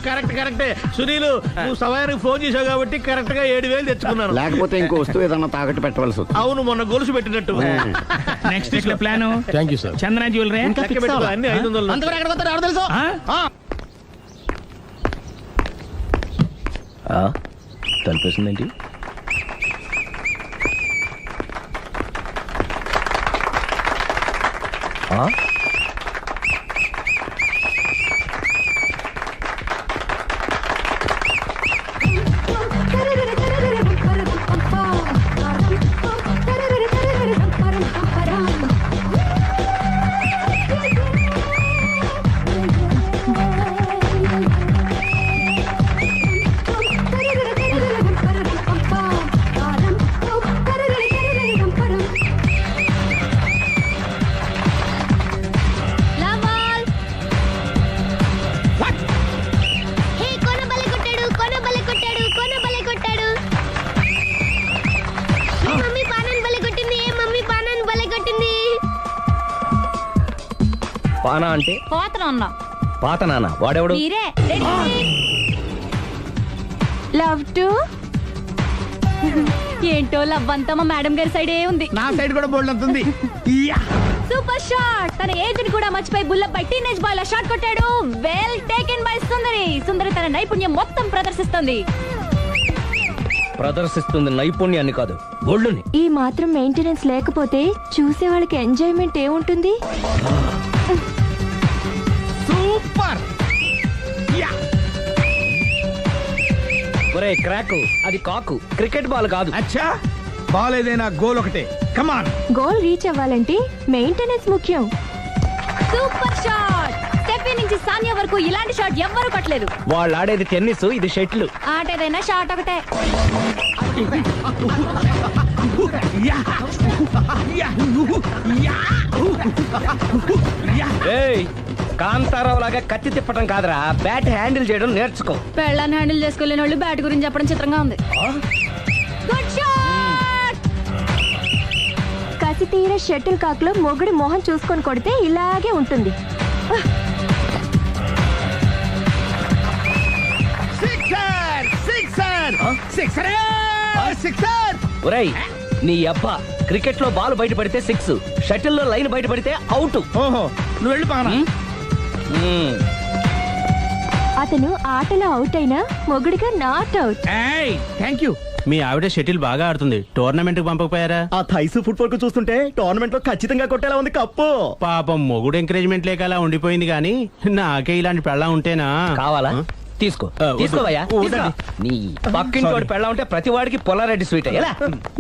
కరెక్టే. సునీల్, నువ్వు సమయానికి ఫోన్ చేసావు కాబట్టి కరెక్ట్ గా 7,000 తెచ్చుకున్నాను. లేకపోతే ఇంకో వస్తువు ఏదన్నా తాకట్టు పెట్టవలసి వస్తుంది. అవును, మొన్న గొలుసు పెట్టినట్టు. నెక్స్ట్ వీక్ లో plan. Thank you sir. Chandana jewellery. అన్ని 500. అంతవరకు ఎక్కడ పోతారు ఎవరు తెలుసు? తలిపేసిందేంటి? పానా అంటే పాత నాన్న. వాడెవడు? లవ్ టు ఏంటో లవ్ అంతా మా మేడం గారి సైడే ఉంది. నా సైడ్ కూడా బోల్డ్ అంతుంది. Super shot. తన ఏజ్ ని కూడా మర్చిపోయి బుల్లపై టీనేజ్ బాయ్ లా షాట్ కొట్టాడు. వెల్ టేకెన్ బై సుందరి తన నైపుణ్యం మొత్తం ప్రదర్శిస్తుంది నైపుణ్యాన్ని కాదు, ఒళ్ళుని. ఈ మాత్రం మెయింటెనెన్స్ లేకపోతే చూసే వాళ్ళకి ఎంజాయ్మెంట్ ఏముంటుంది? సూపర్. ఒరే క్రాకు, అది కాకు, క్రికెట్ బాల్ కాదు. అచ్చా, బాల్ ఏదైనా గోల్ ఒకటే. కమాన్. గోల్ రీచ్ అవ్వాలంటే మెయింటెనెన్స్ ముఖ్యం. Super shot. స్టెప్ గోపి నుంచి సానియా వరకు ఇలాంటి షాట్ ఎవ్వరూ కొట్టలేదు. వాళ్ళు ఆడేది టెన్నిస్, ఇది షటిల్. ఆట ఏదైనా షాట్ ఒకటే. కాంతారావు లాగా కత్తి తిప్పటం కాదురా, బ్యాట్ హ్యాండిల్ చేయడం నేర్చుకో. పెళ్ళాన్ని హ్యాండిల్ చేసుకోలేని వాళ్ళు బ్యాట్ గురించి చెప్పడం చిత్రంగా ఉంది. Good shot. కసి తీర షటిల్ కాక్ లో మొగుడి మొహం చూసుకొని కొడితే ఇలాగే ఉంటుంది. ఒరేయ్, నీ అబ్బా క్రికెట్ లో బాల్ బయటపడితే 6, షటిల్ లో లైన్ బయటపడితే అవుట్. ఓహో, నువ్వు వెళ్ళి పానా. అతను ఆటలో అవుట్ అయినా మొగుడిగా నాట్ అవుట్. Thank you. మీ ఆవిడ షటిల్ బాగా ఆడుతుంది, టోర్నమెంట్ కి పంపకపోయారా? ఆ థైస్ ఫుట్బాల్ కు చూస్తుంటే టోర్నమెంట్ లో ఖచ్చితంగా కొట్టేలా ఉంది కప్పు. పాపం మొగుడు ఎంకరేజ్మెంట్ లేక అలా ఉండిపోయింది గానీ నాకే ఇలాంటి పెళ్ళా ఉంటేనా. కావాలా? తీసుకో, తీసుకోవయ్యా. నీ పక్కింటోడి పెళ్ళ ఉంటే ప్రతి వాడికి పొలారెడ్డి స్వీట్ అయ్యా.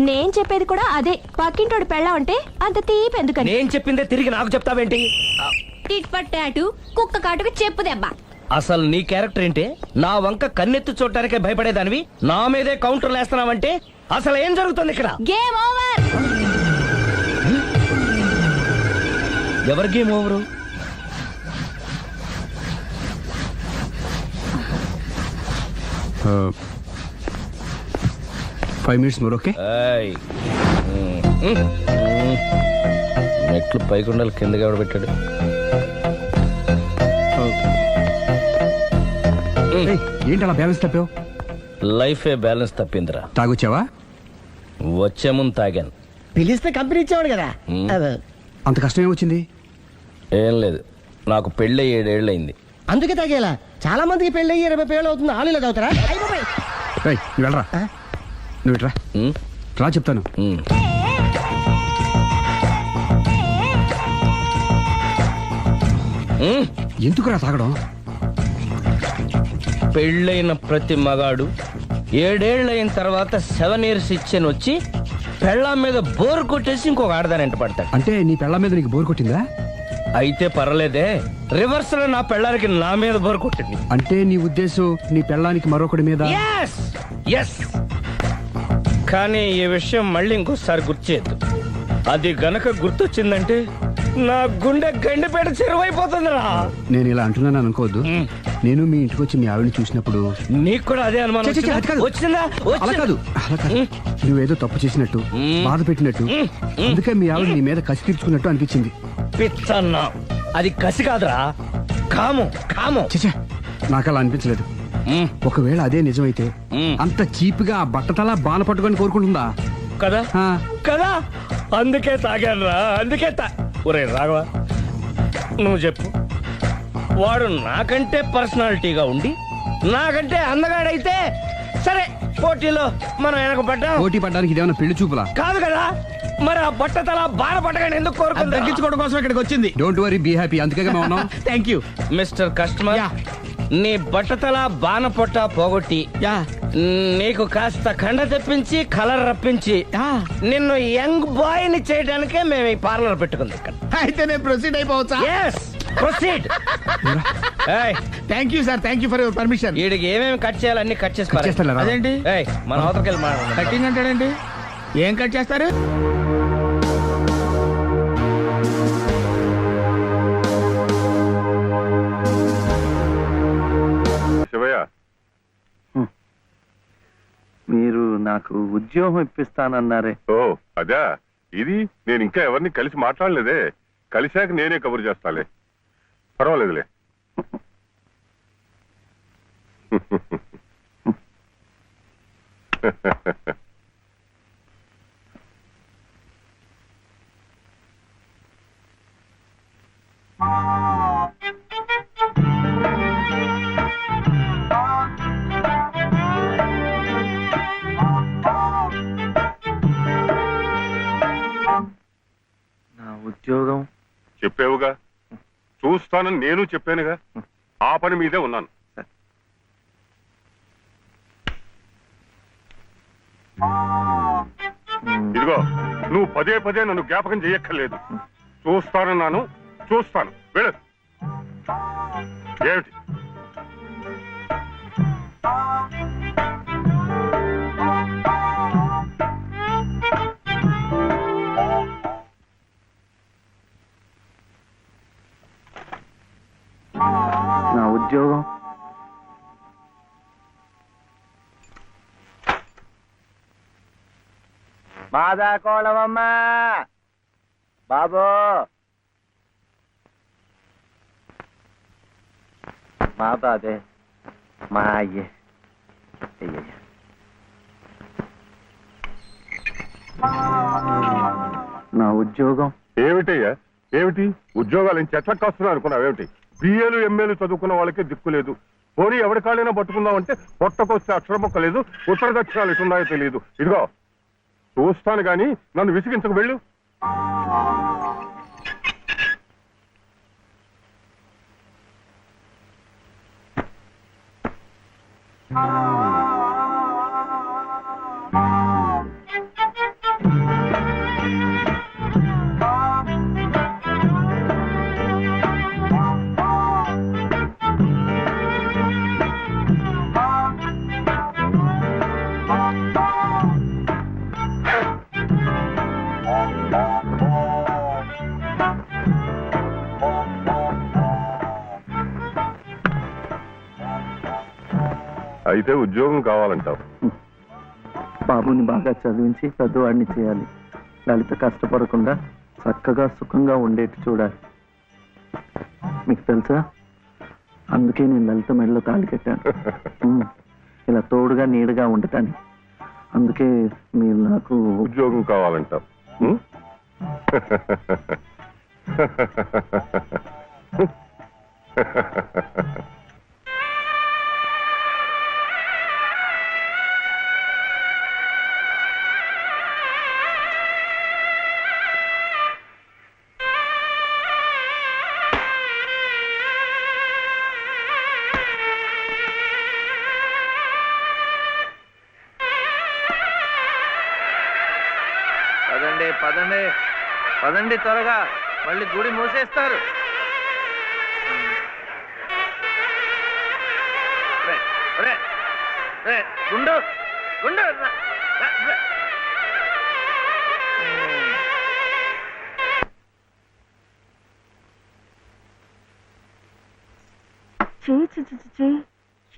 నేను చెప్పేది కూడా అదే, పక్కింటోడు పెళ్ళా ఉంటే అంత తీపి ఎందుకని. నేను చెప్పిందే తిరిగి నాకు చెప్తావేంటి? టిట్ ఫర్ టాటు, కుక్క కాటుకు చెప్పు దెబ్బ. అసలు నీ క్యారెక్టర్ ఏంటి? నా వంక కన్నెత్తి చూడటానికే భయపడేదానివి నా మీదే కౌంటర్లు వేస్తున్నావంటే అసలు ఏం జరుగుతుంది ఇక్కడ? Game over. ఎవరి game over? 5 minutes more, okay? మెట్లు పైకుండలు కిందకి ఎవడ పెట్టాడు? ఏంటి అలా బ్యాలెన్స్ తప్పావు? లైఫే బ్యాలెన్స్ తప్పిందిరా. తాగొచ్చావా? వచ్చే ముందు తాగాను. పిలిస్తే కంపెనీ ఇచ్చేవాడు కదా. అంత కష్టం ఏమొచ్చింది? ఏం లేదు, నాకు పెళ్ళి 7 ఏళ్ళయింది. అందుకే తాగేలా. చాలా మందికి పెళ్ళి 20 ఏళ్ళు అవుతుంది, ఆలు ఇలా తాగుతారా? నువ్వు వెళ్ళరా, నువ్వు ఇట్రా రా చెప్తాను. ఎందుకురా తాగడం? పెళ్ళైన ప్రతి మగాడు 7 ఏళ్ళైన తర్వాత 7 years ఇచ్చాను వచ్చి పెళ్ళాం మీద బోర్ కొట్టేసి ఇంకొక ఆడదానంట పడతాడు. అంటే నీ పెళ్ళాం మీద నీకు బోర్ కొట్టిందా? అయితే పర్లేదే, రివర్స్ లో నా పెళ్ళానికి నా మీద బోర్ కొట్టింది. అంటే నీ ఉద్దేశం నీ పెళ్ళానికి మరొకటి మీద? కానీ ఈ విషయం మళ్ళీ ఇంకోసారి గుర్తు చేయద్దు. అది గనక గుర్తొచ్చిందంటే నా గుండె గండిపేట చెరువైపోతుందిరా. నేను ఇలా అంటున్నాను అనుకోవద్దు. నేను మీ ఇంటికి వచ్చి మీ ఆవిడని చూసినప్పుడు నీకు కూడా అదే అనుమానం వచ్చిందా? అలా కాదు, నువ్వేదో తప్పు చేసినట్టు, బాధ పెట్టినట్టు, అందుకే మీ ఆవిడ నీ మీద కసి తీర్చుకున్నట్టు అనిపించింది. పిచ్చన్నా, అది కసి కాదురా, కాము కాము. నాకు అలా అనిపించలేదు. ఒకవేళ అదే నిజమైతే అంత చీప్ గా బట్టతలా బాన పట్టుకొని కోరుకుంటుందా? కదా కదా, అందుకే తాగాను రా, అందుకే ఒరే రాఘవ, నువ్వు చెప్పు, వాడు నాకంటే పర్సనాలిటీగా ఉండి నాకంటే అందగాడైతే సరే, పోటీలో మనం వెనక పడ్డాం. పోటీ పడ్డానికి ఇదేమన్నా పెళ్లి చూపులా? కాదు కదా, మరి ఆ బట్టతల బాన పట్టగానే ఎందుకు కోరుకుంది? తగ్గించుకోవడం కోసం ఇక్కడికి వచ్చింది. Don't worry, be happy. అందుకే మేము ఉన్నాం. Thank you mister customer. నీ బట్టతల బాన పొట్ట పోగొట్టి నీకు కాస్త కండ తెప్పించి కలర్ రప్పించి నిన్ను యంగ్ బాయ్ ని చేయడానికే మేము ఈ పార్లర్ పెట్టుకుంది ఇక్కడ. అయితే నేను ప్రొసీడ్ అయిపోవచ్చా? Proceed. Thank you sir, thank you for your permission. వీడికి ఏమేమి కట్ చేయాలి అన్ని కట్ చేసి అదేంటి మన అవతలకి వెళ్ళి మాట్లాడండి. కటింగ్ అంటాడండి? ఏం కట్ చేస్తారు? మీరు నాకు ఉద్యోగం ఇప్పిస్తానన్నారే. ఓ అదా, ఇది నేను ఇంకా ఎవరిని కలిసి మాట్లాడలేదే. కలిశాక నేనే కబురు చేస్తాలే, పర్వాలేదులే. నా ఉద్యోగం చెప్పావుగా, చూస్తానని నేను చెప్పానుగా, ఆ పని మీదే ఉన్నాను. ఇదిగో, నువ్వు పదే పదే నన్ను జ్ఞాపకం చేయక్కర్లేదు. చూస్తానన్నాను, చూస్తాను. వెళ్ళదు. ఏమిటి? నా ఉద్యోగం మాదా కోళమమ్మా బాబు మా బాబే మా అయ్యే అయ్యయ్య. నా ఉద్యోగం ఏమిటయ్యా ఏమిటి? ఉద్యోగాలు ఏం చెట్లకు కాస్తున్నావు అనుకున్నావు ఏమిటి? బిఏలు ఎంఏలు చదువుకున్న వాళ్ళకే దిక్కు లేదు. పోనీ ఎవరి కాళ్ళైనా పట్టుకుందామంటే పొట్టకొస్తే అక్షరం మొక్క లేదు, ఉత్తర దక్షిణాలు ఎటున్నాయో తెలియదు. ఇదిగో చూస్తాను గాని నన్ను విసిగించకు, వెళ్ళు. అయితే ఉద్యోగం కావాలంటావు. బాబుని బాగా చదివించి పెద్దవాడిని చేయాలి. లలిత కష్టపడకుండా చక్కగా సుఖంగా ఉండేట్టు చూడాలి. మీకు తెలుసా, అందుకే నేను లలిత మెడలో తాళి కట్టాను. ఇలా తోడుగా నీడగా ఉండటానికి. అందుకే మీరు నాకు ఉద్యోగం కావాలంటావు. ఉం? పదండి పదండి పదండి త్వరగా, మళ్ళీ గుడి మూసేస్తారు. గుండు గుండు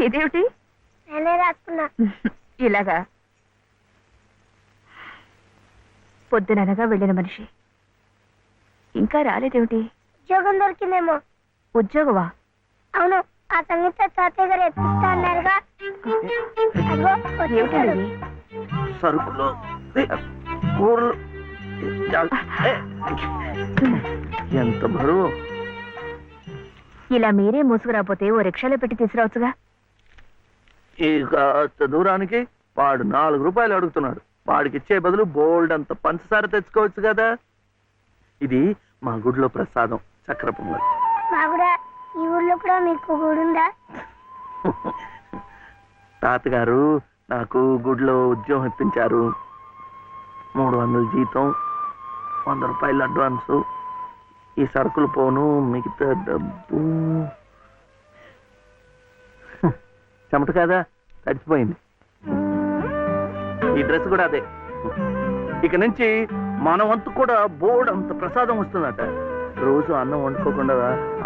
ఇదేమిటి? నేనే రాసుకున్నా. ఇలాగా పొద్దుననగా వెళ్ళిన మనిషి ఇంకా రాలేదేమిటి? ఉద్యోగం దొరికిందేమో. ఉద్యోగమా? అవును, ఆ సంగీత తాతయ్య గారు ఎత్తిస్తా అన్నారుగా. అగో వచ్చేసాడు. సరుకులు కూరలు ఎంత బరువు. ఇలా మీరే మోసుకురాపోతే ఓ రిక్షాలో పెట్టి తీసుకురావచ్చుగా. ఇక దూరానికి వాడు 4 రూపాయలు అడుగుతున్నాడు. వాడికి ఇచ్చే బదులు బోల్డ్ అంత పంచదార తెచ్చుకోవచ్చు కదా. ఇది మా గుడిలో ప్రసాదం, చక్కెర పొంగల్. బాగుడా, ఈ ఊర్లో కూడా మీకు గుడి ఉందా? తాతగారు నాకు గుడిలో ఉద్యోగం ఇప్పించారు. 300 జీతం, 100 రూపాయలు అడ్వాన్సు. ఈ సరుకులు పోను, మిగతా డబ్బు చెమట కదా, తడిచిపోయింది. ఈ డ్రెస్ కూడా అదే. ఇక నుంచి మన వంతు కూడా బోర్డు అంత ప్రసాదం వస్తుందట. రోజు అన్నం వండుకోకుండా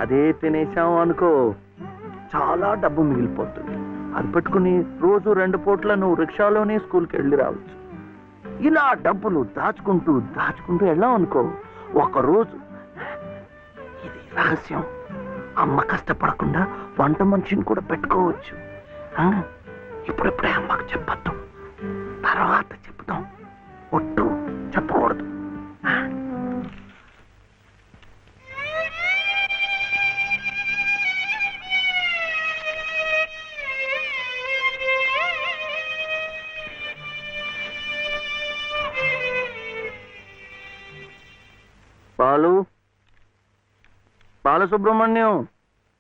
అదే తినేసాం అనుకో, చాలా డబ్బు మిగిలిపోతుంది. అది పెట్టుకుని రోజు 2 పూట్ల నువ్వు రిక్షాలోనే స్కూల్కి వెళ్ళి రావచ్చు. ఇలా డబ్బులు దాచుకుంటూ దాచుకుంటూ వెళ్ళాం అనుకో, ఒకరోజు, ఇది రహస్యం, అమ్మ కష్టపడకుండా వంట మనిషిని కూడా పెట్టుకోవచ్చు. ఇప్పుడిప్పుడే అమ్మకు చెప్పద్దు, తర్వాత చెప్తాం. ఒట్టు చెప్పకూడదు. బాలు, బాలసుబ్రహ్మణ్యం,